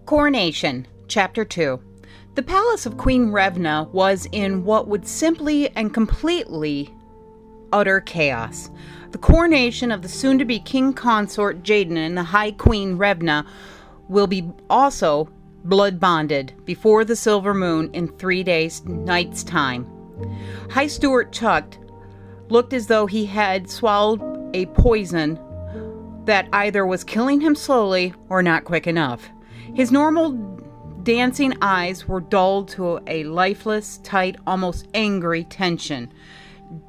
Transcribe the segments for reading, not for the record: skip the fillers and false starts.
Coronation, Chapter 2. The palace of Queen Revna was in what would simply and completely utter chaos. The coronation of the soon-to-be King Consort Jayden and the High Queen Revna will be also blood-bonded before the silver moon in 3 nights' time. High Steward Chuck looked as though he had swallowed a poison that either was killing him slowly or not quick enough. His normal dancing eyes were dulled to a lifeless, tight, almost angry tension.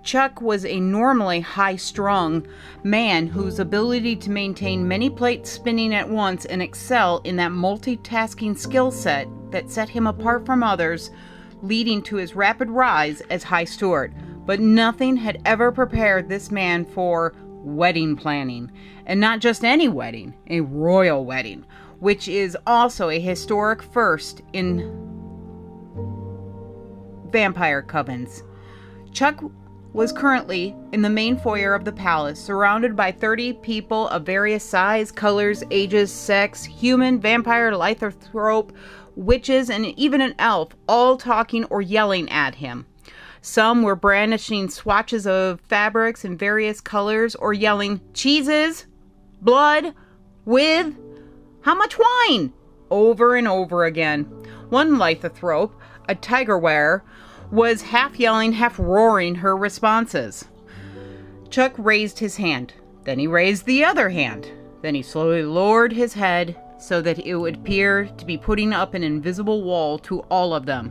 Chuck was a normally high-strung man whose ability to maintain many plates spinning at once and excel in that multitasking skill set that set him apart from others, leading to his rapid rise as High Steward. But nothing had ever prepared this man for wedding planning. And not just any wedding, a royal wedding, which is also a historic first in vampire covens. Chuck was currently in the main foyer of the palace, surrounded by 30 people of various size, colors, ages, sex, human, vampire, lycanthrope, witches, and even an elf, all talking or yelling at him. Some were brandishing swatches of fabrics in various colors or yelling, "Cheeses! Blood! With... how much wine?" over and over again. One lycanthrope, a tiger wearer, was half yelling, half roaring her responses. Chuck raised his hand. Then he raised the other hand. Then he slowly lowered his head so that it would appear to be putting up an invisible wall to all of them.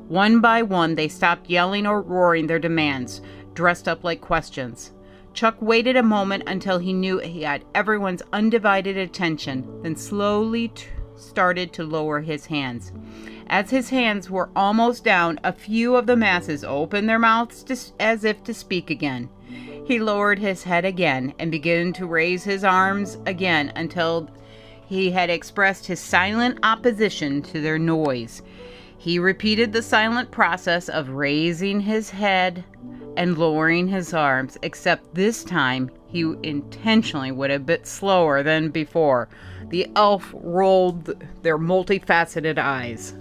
One by one, they stopped yelling or roaring their demands, dressed up like questions. Chuck waited a moment until he knew he had everyone's undivided attention, then slowly started to lower his hands. As his hands were almost down, a few of the masses opened their mouths as if to speak again. He lowered his head again and began to raise his arms again until he had expressed his silent opposition to their noise. He repeated the silent process of raising his head and lowering his arms, except this time he intentionally went a bit slower than before. The elf rolled their multifaceted eyes.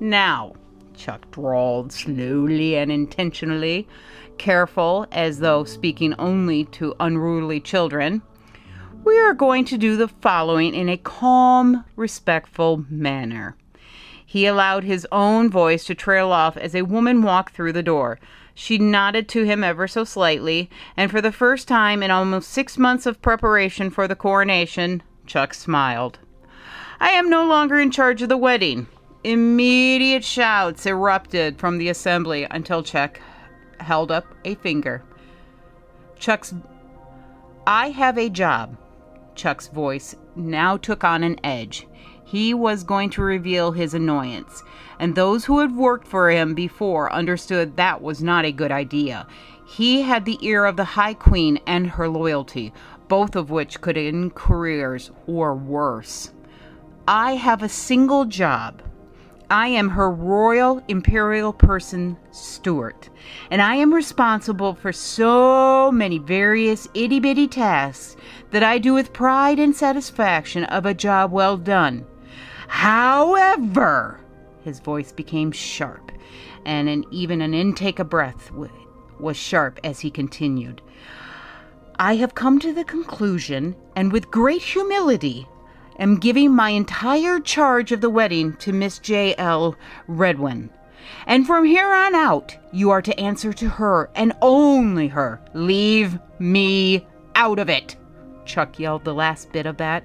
"Now," Chuck drawled slowly and intentionally, careful as though speaking only to unruly children, "we are going to do the following in a calm, respectful manner." He allowed his own voice to trail off as a woman walked through the door. She nodded to him ever so slightly, and for the first time in almost 6 months of preparation for the coronation, Chuck smiled. "I am no longer in charge of the wedding." Immediate shouts erupted from the assembly until Chuck held up a finger. "I have a job." Chuck's voice now took on an edge. He was going to reveal his annoyance, and those who had worked for him before understood that was not a good idea. He had the ear of the High Queen and her loyalty, both of which could end careers or worse. "I have a single job. I am her royal imperial person steward, and I am responsible for so many various itty-bitty tasks that I do with pride and satisfaction of a job well done. However," his voice became sharp, and even an intake of breath was sharp as he continued, "I have come to the conclusion, and with great humility, am giving my entire charge of the wedding to Miss J.L. Redwin. And from here on out, you are to answer to her, and only her. Leave me out of it." Chuck yelled the last bit of that,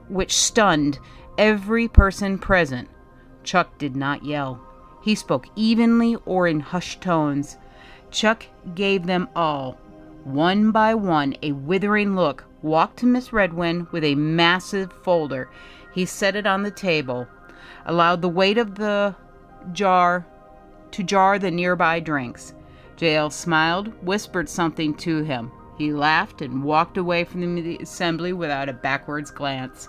which stunned every person present. Chuck did not yell. He spoke evenly or in hushed tones. Chuck gave them all, one by one, a withering look, walked to Miss Redwin with a massive folder. He set it on the table, allowed the weight of the jar to jar the nearby drinks. J.L. smiled, whispered something to him. He laughed and walked away from the assembly without a backwards glance.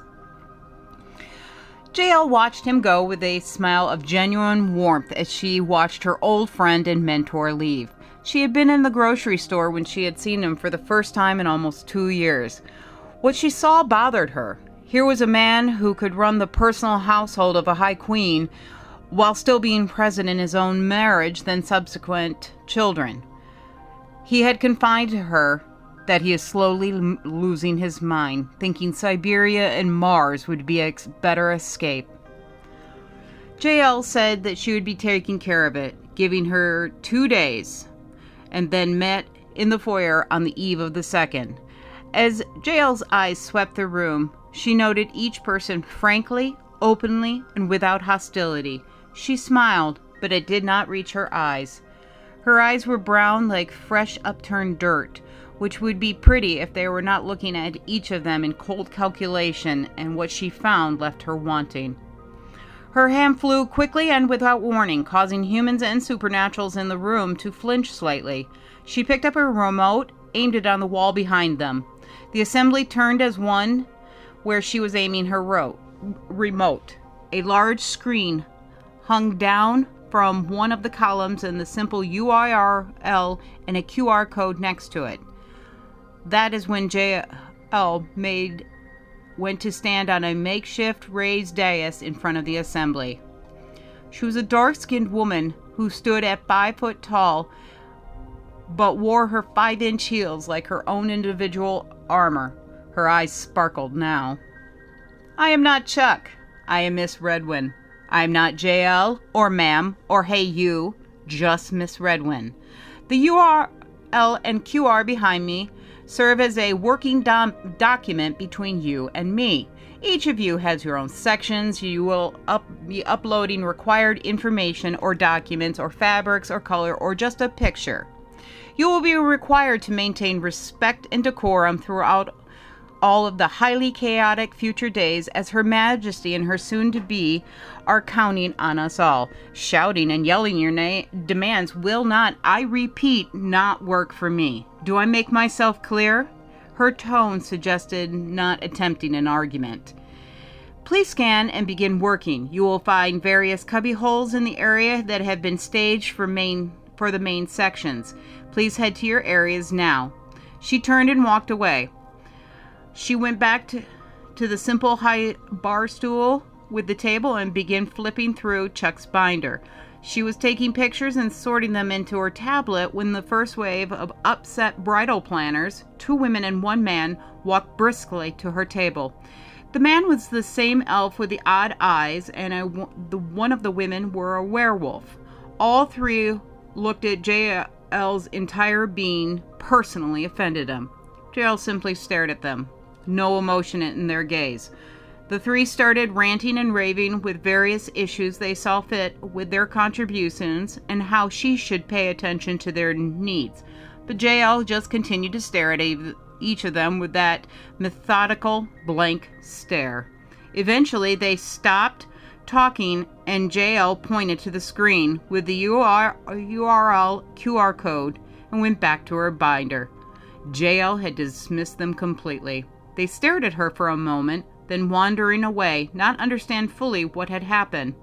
J.L. watched him go with a smile of genuine warmth as she watched her old friend and mentor leave. She had been in the grocery store when she had seen him for the first time in almost 2 years. What she saw bothered her. Here was a man who could run the personal household of a high queen while still being present in his own marriage and subsequent children. He had confided to her that he is slowly losing his mind, thinking Siberia and Mars would be a better escape. JL said that she would be taking care of it, giving her 2 days, and then met in the foyer on the eve of the second. As JL's eyes swept the room, she noted each person frankly, openly, and without hostility. She smiled, but it did not reach her eyes. Her eyes were brown like fresh upturned dirt, which would be pretty if they were not looking at each of them in cold calculation, and what she found left her wanting. Her hand flew quickly and without warning, causing humans and supernaturals in the room to flinch slightly. She picked up her remote, aimed it on the wall behind them. The assembly turned as one where she was aiming her remote. A large screen hung down from one of the columns and the simple URL and a QR code next to it. That is when JL went to stand on a makeshift raised dais in front of the assembly. She was a dark-skinned woman who stood at 5 foot tall, but wore her 5-inch heels like her own individual armor. Her eyes sparkled now. I am not Chuck. I am Miss Redwin. I am not JL or ma'am or hey you, just Miss Redwin. The URL and QR behind me serve as a working document between you and me. Each of you has your own sections. You will be uploading required information or documents or fabrics or color or just a picture. You will be required to maintain respect and decorum throughout all of the highly chaotic future days, as Her Majesty and her soon-to-be are counting on us all. Shouting and yelling your demands will not, I repeat, not work for me. Do I make myself clear? Her tone suggested not attempting an argument. Please scan and begin working. You will find various cubby holes in the area that have been staged for the main sections. Please head to your areas now. She turned and walked away. She went back to the simple high bar stool with the table and began flipping through Chuck's binder. She was taking pictures and sorting them into her tablet when the first wave of upset bridal planners, 2 women and 1 man, walked briskly to her table. The man was the same elf with the odd eyes, and one of the women were a werewolf. All 3 looked at JL's entire being, personally offended him. JL simply stared at them. No emotion in their gaze. The 3 started ranting and raving with various issues they saw fit with their contributions and how she should pay attention to their needs. But JL just continued to stare at each of them with that methodical, blank stare. Eventually, they stopped talking and JL pointed to the screen with the URL QR code and went back to her binder. JL had dismissed them completely. They stared at her for a moment, then wandering away, not understand fully what had happened.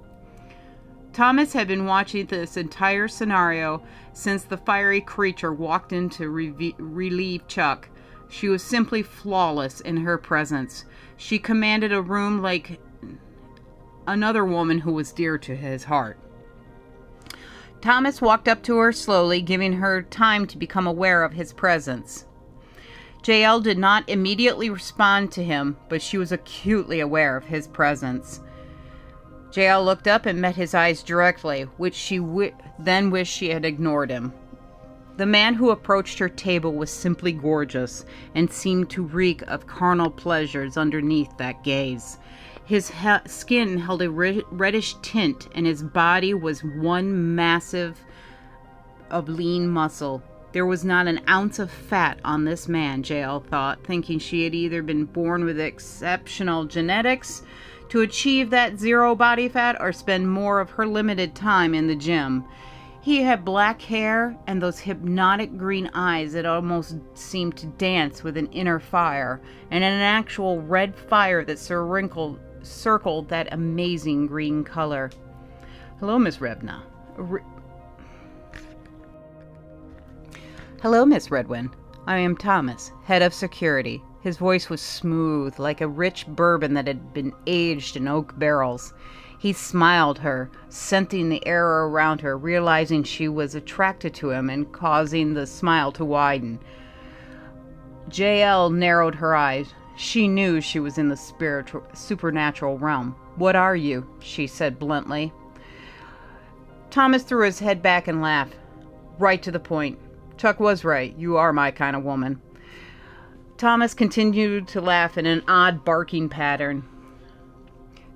Thomas had been watching this entire scenario since the fiery creature walked in to relieve Chuck. She was simply flawless in her presence. She commanded a room like another woman who was dear to his heart. Thomas walked up to her slowly, giving her time to become aware of his presence. JL did not immediately respond to him, but she was acutely aware of his presence. JL looked up and met his eyes directly, which she then wished she had ignored him. The man who approached her table was simply gorgeous and seemed to reek of carnal pleasures underneath that gaze. His skin held a reddish tint, and his body was one massive of lean muscle. There was not an ounce of fat on this man, JL thought, thinking she had either been born with exceptional genetics to achieve that 0 body fat or spend more of her limited time in the gym. He had black hair and those hypnotic green eyes that almost seemed to dance with an inner fire, and an actual red fire that circled that amazing green color. Hello, Miss Revna. Hello, Miss Redwin. I am Thomas, head of security. His voice was smooth, like a rich bourbon that had been aged in oak barrels. He smiled her, scenting the air around her, realizing she was attracted to him and causing the smile to widen. JL narrowed her eyes. She knew she was in the supernatural realm. "What are you?" she said bluntly. Thomas threw his head back and laughed. "Right to the point. Chuck was right. You are my kind of woman." Thomas continued to laugh in an odd barking pattern.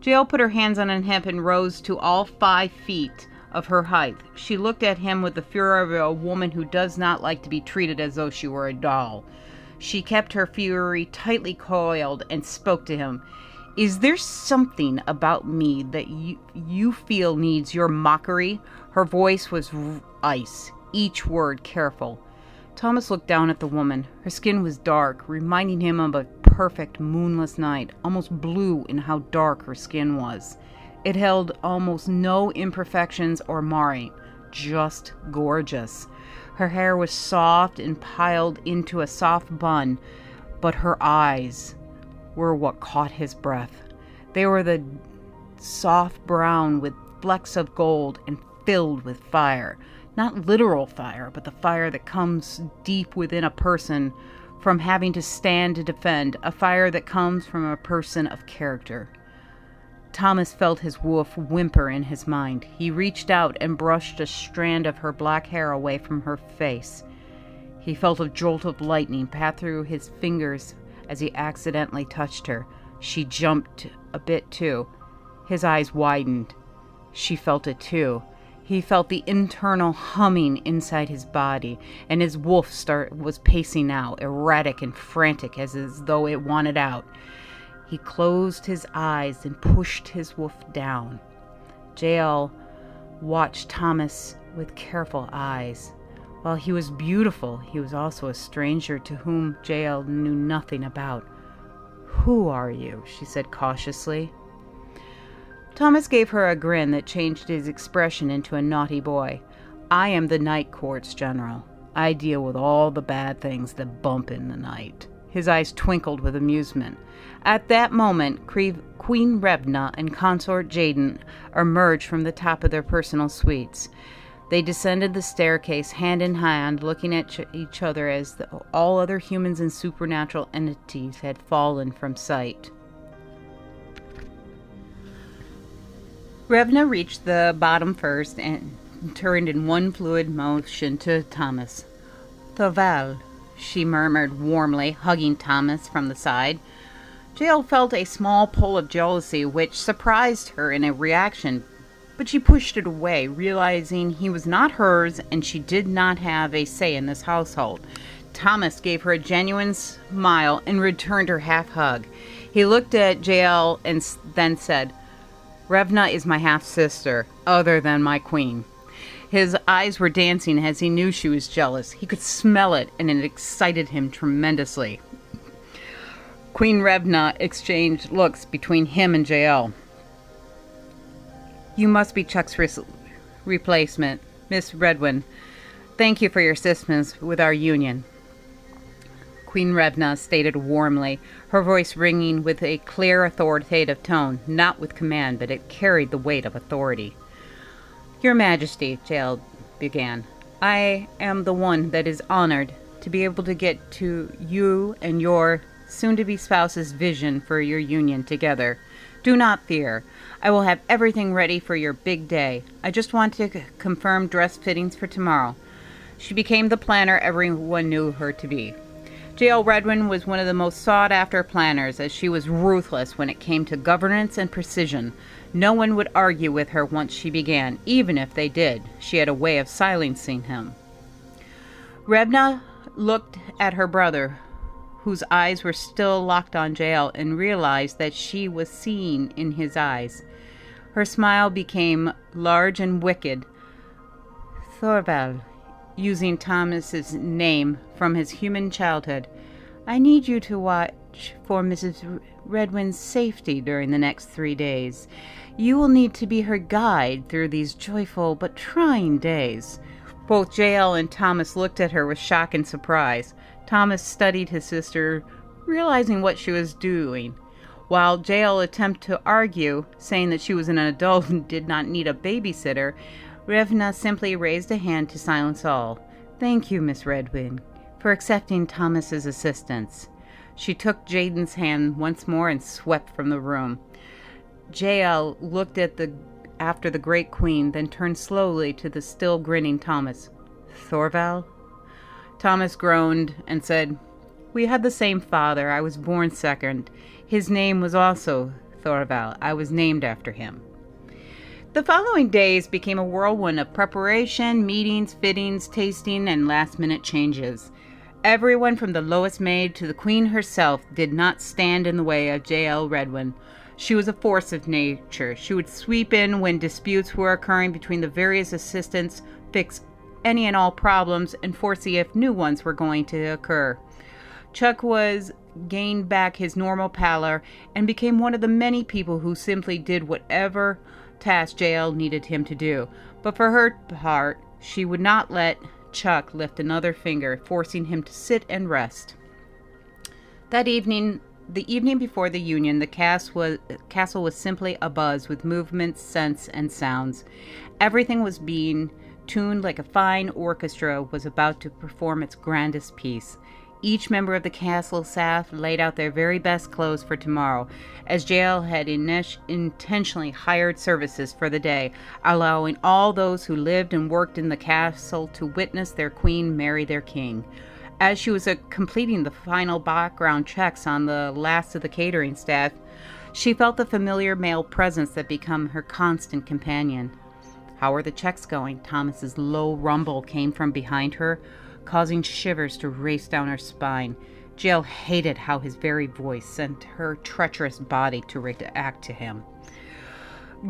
JL put her hands on his hip and rose to all 5 feet of her height. She looked at him with the fury of a woman who does not like to be treated as though she were a doll. She kept her fury tightly coiled and spoke to him. "Is there something about me that you feel needs your mockery?" Her voice was ice, each word careful. Thomas looked down at the woman. Her skin was dark, reminding him of a perfect moonless night, almost blue in how dark her skin was. It held almost no imperfections or marring, just gorgeous. Her hair was soft and piled into a soft bun, but her eyes were what caught his breath. They were the soft brown with flecks of gold and filled with fire. Not literal fire, but the fire that comes deep within a person from having to stand to defend, a fire that comes from a person of character. Thomas felt his wolf whimper in his mind. He reached out and brushed a strand of her black hair away from her face. He felt a jolt of lightning pass through his fingers as he accidentally touched her. She jumped a bit too. His eyes widened. She felt it too. He felt the internal humming inside his body, and his wolf was pacing now, erratic and frantic as though it wanted out. He closed his eyes and pushed his wolf down. JL watched Thomas with careful eyes. While he was beautiful, he was also a stranger to whom JL knew nothing about. "Who are you?" she said cautiously. Thomas gave her a grin that changed his expression into a naughty boy. "I am the Night Court's general. I deal with all the bad things that bump in the night." His eyes twinkled with amusement. At that moment, Queen Revna and Consort Jayden emerged from the top of their personal suites. They descended the staircase hand in hand, looking at each other as all other humans and supernatural entities had fallen from sight. Revna reached the bottom first and turned in one fluid motion to Thomas. "Thoval," she murmured warmly, hugging Thomas from the side. JL felt a small pull of jealousy which surprised her in a reaction, but she pushed it away, realizing he was not hers and she did not have a say in this household. Thomas gave her a genuine smile and returned her half hug. He looked at JL and then said, "Revna is my half-sister, other than my queen." His eyes were dancing as he knew she was jealous. He could smell it, and it excited him tremendously. Queen Revna exchanged looks between him and JL. "You must be Chuck's replacement, Miss Redwin. Thank you for your assistance with our union." Queen Revna stated warmly, her voice ringing with a clear, authoritative tone, not with command, but it carried the weight of authority. "Your Majesty," JL began, "I am the one that is honored to be able to get to you and your soon-to-be spouse's vision for your union together. Do not fear. I will have everything ready for your big day. I just want to confirm dress fittings for tomorrow." She became the planner everyone knew her to be. JL Redwin was one of the most sought-after planners, as she was ruthless when it came to governance and precision. No one would argue with her once she began, even if they did. She had a way of silencing him. Revna looked at her brother, whose eyes were still locked on JL, and realized that she was seeing in his eyes. Her smile became large and wicked. "Thorvald," using Thomas's name from his human childhood, "I need you to watch for Mrs. Redwin's safety during the next 3 days. You will need to be her guide through these joyful but trying days." Both JL and Thomas looked at her with shock and surprise. Thomas studied his sister realizing what she was doing. While Jael attempted to argue, saying that she was an adult and did not need a babysitter, Revna simply raised a hand to silence all. "Thank you, Miss Redwin, for accepting Thomas's assistance." She took Jayden's hand once more and swept from the room. Jael looked after the great queen, then turned slowly to the still grinning Thomas. "Thorval?" Thomas groaned and said, "We had the same father. I was born second. His name was also Thorval. I was named after him." The following days became a whirlwind of preparation, meetings, fittings, tasting, and last-minute changes. Everyone from the lowest maid to the queen herself did not stand in the way of Jael Redwin. She was a force of nature. She would sweep in when disputes were occurring between the various assistants, fix any and all problems, and foresee if new ones were going to occur. Chuck gained back his normal pallor and became one of the many people who simply did whatever task Jael needed him to do. But for her part, she would not let Chuck lift another finger, forcing him to sit and rest. That evening, the evening before the union, the castle was simply abuzz with movements, scents, and sounds. Everything was being tuned like a fine orchestra was about to perform its grandest piece. Each member of the castle staff laid out their very best clothes for tomorrow, as Jael had intentionally hired services for the day, allowing all those who lived and worked in the castle to witness their queen marry their king. As she was completing the final background checks on the last of the catering staff, she felt the familiar male presence that became her constant companion. "How are the checks going?" Thomas's low rumble came from behind her, causing shivers to race down her spine. Jael hated how his very voice sent her treacherous body to react to him.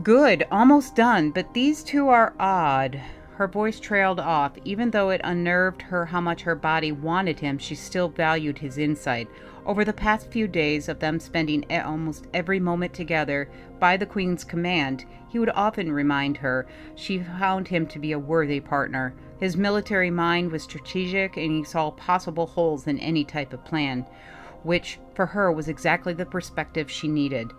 "Good, almost done, but these two are odd." Her voice trailed off. Even though it unnerved her how much her body wanted him, she still valued his insight. Over the past few days of them spending almost every moment together by the Queen's command, he would often remind her she found him to be a worthy partner. His military mind was strategic, and he saw possible holes in any type of plan, which for her was exactly the perspective she needed.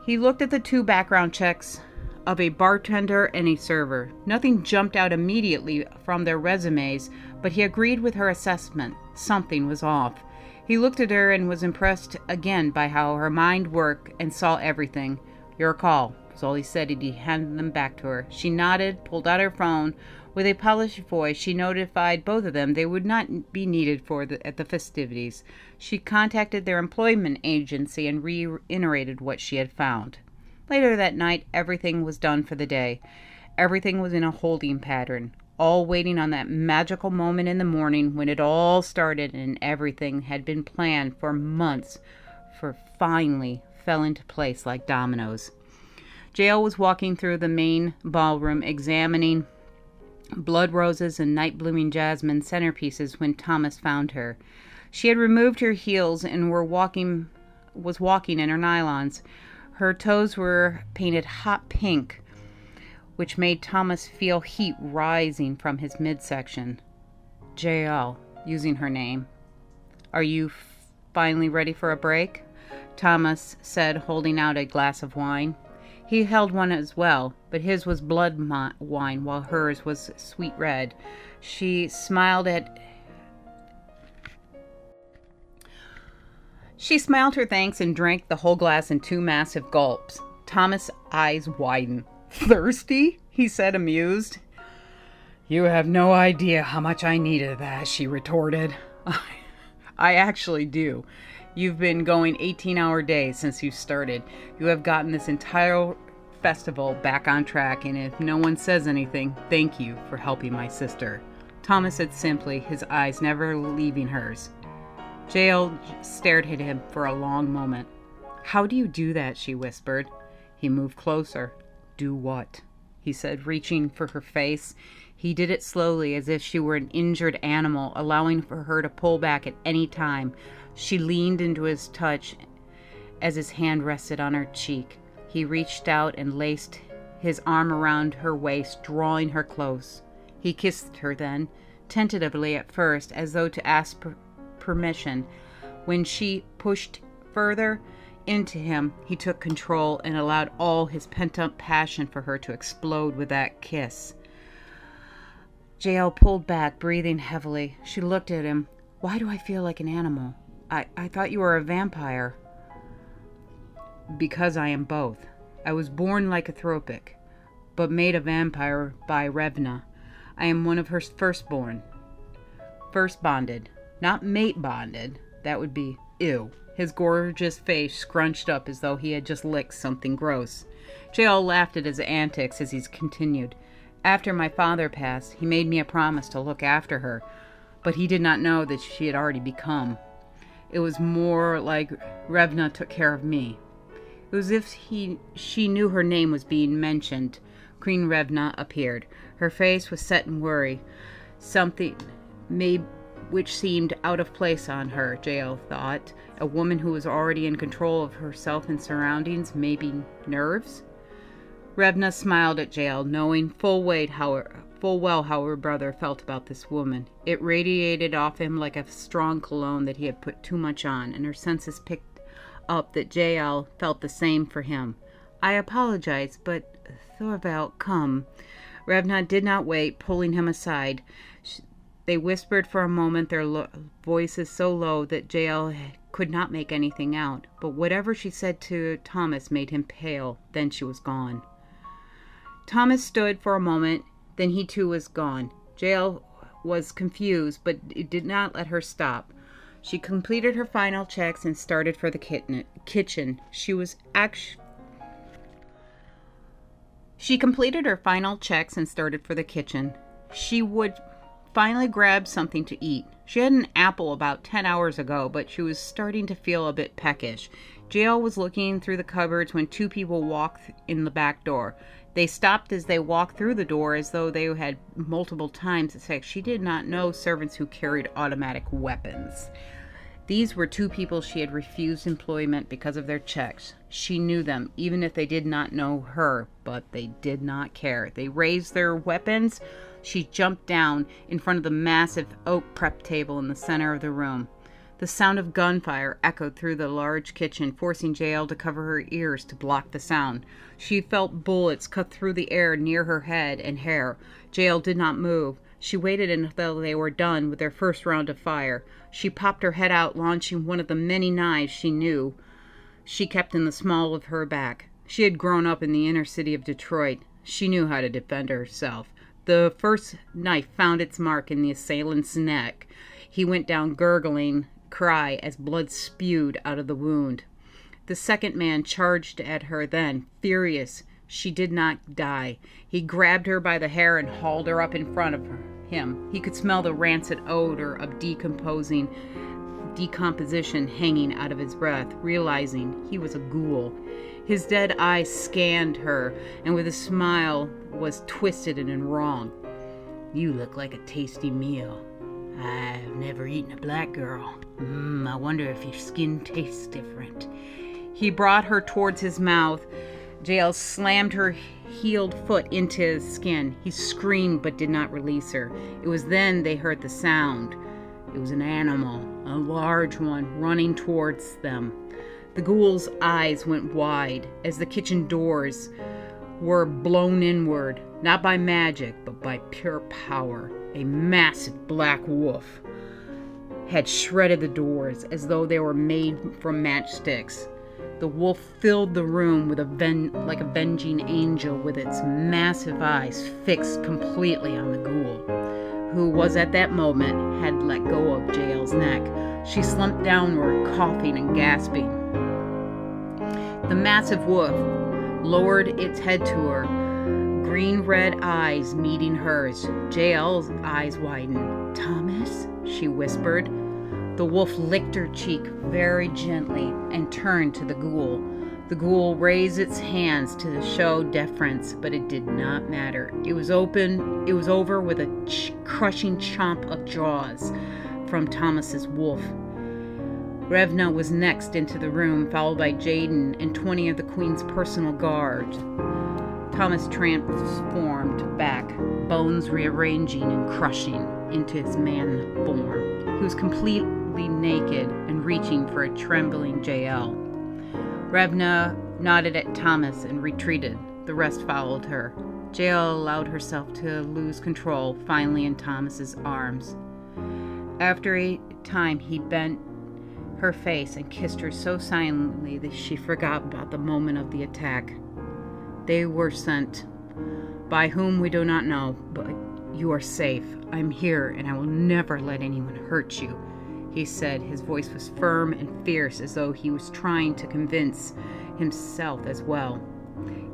He looked at the two background checks of a bartender and a server. Nothing jumped out immediately from their resumes, but he agreed with her assessment. Something was off. He looked at her and was impressed again by how her mind worked and saw everything. "Your call," was all he said, and he handed them back to her. She nodded, pulled out her phone. With a polished voice, she notified both of them they would not be needed at the festivities. She contacted their employment agency and reiterated what she had found. Later that night, everything was done for the day. Everything was in a holding pattern, all waiting on that magical moment in the morning when it all started and everything had been planned for months, for finally fell into place like dominoes. Jael was walking through the main ballroom, examining blood roses and night-blooming jasmine centerpieces when Thomas found her. She had removed her heels and was walking in her nylons. Her toes were painted hot pink, which made Thomas feel heat rising from his midsection. "Jael," using her name. "Are you finally ready for a break?" Thomas said, holding out a glass of wine. He held one as well, but his was blood wine, while hers was sweet red. She smiled her thanks and drank the whole glass in 2 massive gulps. Thomas' eyes widened. "Thirsty?" he said, amused. "You have no idea how much I needed that," she retorted. I actually do. You've been going 18-hour days since you started. You have gotten this entire festival back on track, and if no one says anything, thank you for helping my sister." Thomas said simply, his eyes never leaving hers. Jael stared at him for a long moment. "How do you do that?" she whispered. He moved closer. "Do what?" he said, reaching for her face. He did it slowly, as if she were an injured animal, allowing for her to pull back at any time. She leaned into his touch as his hand rested on her cheek. He reached out and laced his arm around her waist, drawing her close. He kissed her then, tentatively at first, as though to ask permission, When she pushed further into him, he took control and allowed all his pent-up passion for her to explode with that kiss. Jael pulled back, breathing heavily. She looked at him. Why do I feel like an animal? I thought you were a vampire. Because I am both. I was born lycanthropic, but made a vampire by Revna. I am one of her firstborn. First bonded. Not mate bonded. That would be ew. His gorgeous face scrunched up as though he had just licked something gross. Jael laughed at his antics as he continued. After my father passed, he made me a promise to look after her, but he did not know that she had already become. It was more like Revna took care of me. It was as if she knew her name was being mentioned. Queen Revna appeared. Her face was set in worry. Something which seemed out of place on her, Jael thought. A woman who was already in control of herself and surroundings, maybe nerves? Revna smiled at Jael, knowing full well how her brother felt about this woman. It radiated off him like a strong cologne that he had put too much on, and her senses picked up that Jael felt the same for him. I apologize, but Thorvald, come. Revna did not wait, pulling him aside. They whispered for a moment, their voices so low that Jael could not make anything out. But whatever she said to Thomas made him pale. Then she was gone. Thomas stood for a moment, then he too was gone. Jael was confused, but it did not let her stop. She completed her final checks and started for the kitchen. She completed her final checks and started for the kitchen. She would finally grab something to eat. She had an apple about 10 hours ago, but she was starting to feel a bit peckish. Jael was looking through the cupboards when two people walked in the back door. They stopped as they walked through the door as though they had multiple times. It's like she did not know servants who carried automatic weapons. These were two people she had refused employment because of their checks. She knew them, even if they did not know her, but they did not care. They raised their weapons. She jumped down in front of the massive oak prep table in the center of the room. The sound of gunfire echoed through the large kitchen, forcing Jael to cover her ears to block the sound. She felt bullets cut through the air near her head and hair. Jael did not move. She waited until they were done with their first round of fire. She popped her head out, launching one of the many knives she kept in the small of her back. She had grown up in the inner city of Detroit. She knew how to defend herself. The first knife found its mark in the assailant's neck. He went down gurgling cry as blood spewed out of the wound. The second man charged at her then, furious. She did not die. He grabbed her by the hair and hauled her up in front of him. He could smell the rancid odor of decomposition hanging out of his breath, realizing he was a ghoul. His dead eyes scanned her, and with a smile was twisted and wrong. You look like a tasty meal. I've never eaten a black girl. I wonder if your skin tastes different. He brought her towards his mouth. Jael slammed her heeled foot into his skin. He screamed but did not release her. It was then they heard the sound. It was an animal, a large one, running towards them. The ghoul's eyes went wide as the kitchen doors were blown inward, not by magic, but by pure power. A massive black wolf had shredded the doors as though they were made from matchsticks. The wolf filled the room with like a venging angel, with its massive eyes fixed completely on the ghoul, who was at that moment had let go of Jael's neck. She slumped downward, coughing and gasping. The massive wolf lowered its head to her, green-red eyes meeting hers. Jael's eyes widened. Thomas, she whispered. The wolf licked her cheek very gently and turned to the ghoul. The ghoul raised its hands to show deference, but it did not matter. It was over with a crushing chomp of jaws from Thomas's wolf. Revna was next into the room, followed by Jayden and 20 of the Queen's personal guards. Thomas transformed back, bones rearranging and crushing into his man form. He was complete absolutely naked and reaching for a trembling Jael. Revna nodded at Thomas and retreated. The rest followed her. Jael allowed herself to lose control, finally in Thomas's arms. After a time, he bent her face and kissed her so silently that she forgot about the moment of the attack. They were sent. By whom we do not know, but you are safe. I'm here, and I will never let anyone hurt you, he said. His voice was firm and fierce, as though he was trying to convince himself as well.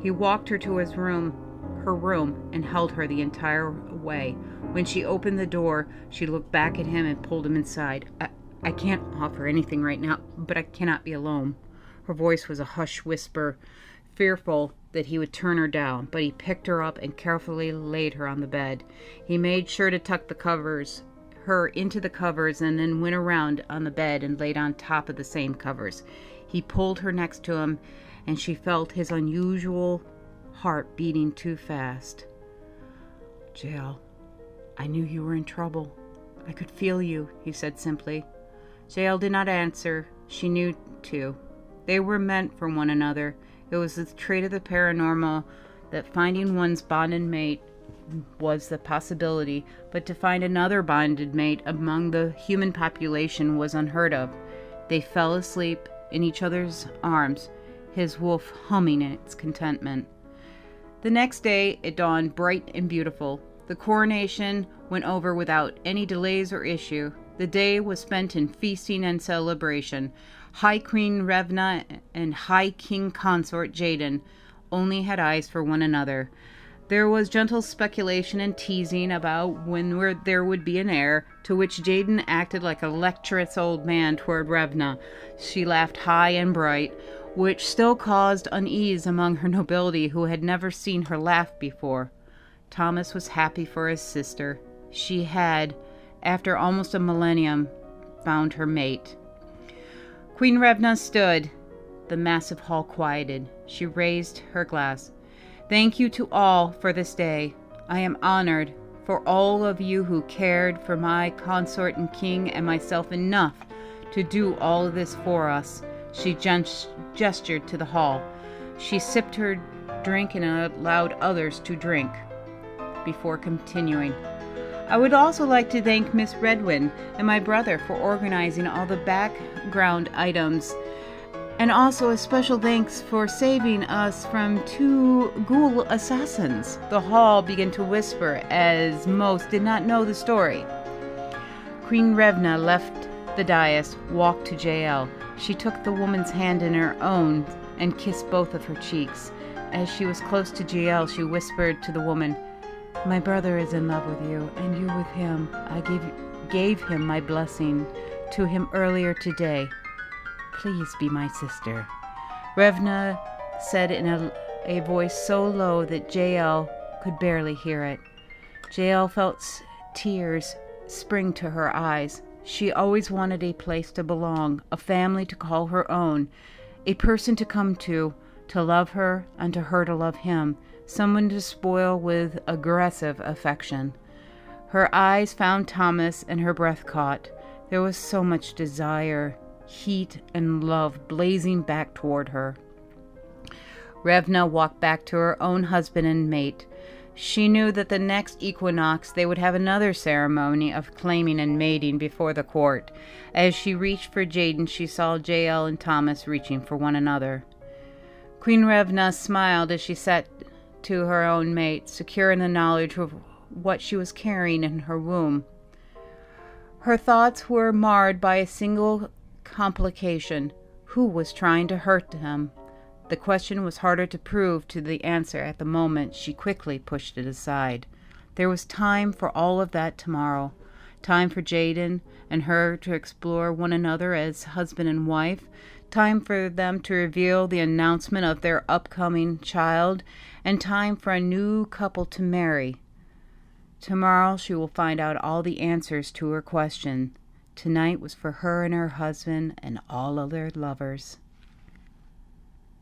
He walked her to her room, and held her the entire way. When she opened the door, she looked back at him and pulled him inside. I can't offer anything right now, but I cannot be alone. Her voice was a hushed whisper, fearful that he would turn her down, but he picked her up and carefully laid her on the bed. He made sure to tuck her into the covers, and then went around on the bed and laid on top of the same covers. He pulled her next to him, and she felt his unusual heart beating too fast. Jael, I knew you were in trouble. I could feel you, he said simply. Jael did not answer. She knew too. They were meant for one another. It was the trait of the paranormal that finding one's bonded mate was the possibility, but to find another bonded mate among the human population was unheard of. They fell asleep in each other's arms, his wolf humming in its contentment. The next day it dawned bright and beautiful. The coronation went over without any delays or issue. The day was spent in feasting and celebration. High Queen Revna and High King Consort Jayden only had eyes for one another. There was gentle speculation and teasing about when there would be an heir, to which Jayden acted like a lecherous old man toward Revna. She laughed high and bright, which still caused unease among her nobility, who had never seen her laugh before. Thomas was happy for his sister. She had, after almost a millennium, found her mate. Queen Revna stood. The massive hall quieted. She raised her glass. Thank you to all for this day. I am honored for all of you who cared for my consort and king and myself enough to do all of this for us. She gestured to the hall. She sipped her drink and allowed others to drink before continuing. I would also like to thank Miss Redwin and my brother for organizing all the background items, and also a special thanks for saving us from 2 ghoul assassins. The hall began to whisper, as most did not know the story. Queen Revna left the dais, walked to Jael. She took the woman's hand in her own and kissed both of her cheeks. As she was close to Jael, she whispered to the woman, "My brother is in love with you, and you with him. I gave him my blessing to him earlier today. Please be my sister." Revna said in a voice so low that Jael could barely hear it. Jael felt tears spring to her eyes. She always wanted a place to belong, a family to call her own, a person to come to love her and to her to love him, someone to spoil with aggressive affection. Her eyes found Thomas and her breath caught. There was so much desire, heat, and love blazing back toward her. Revna walked back to her own husband and mate. She knew that the next equinox they would have another ceremony of claiming and mating before the court. As she reached for Jayden, she saw Jael and Thomas reaching for one another. Queen Revna smiled as she sat to her own mate, secure in the knowledge of what she was carrying in her womb. Her thoughts were marred by a single complication. Who was trying to hurt them? The question was harder to prove to the answer at the moment. She quickly pushed it aside. There was time for all of that tomorrow. Time for Jayden and her to explore one another as husband and wife. Time for them to reveal the announcement of their upcoming child. And time for a new couple to marry. Tomorrow she will find out all the answers to her question. Tonight was for her and her husband and all other lovers.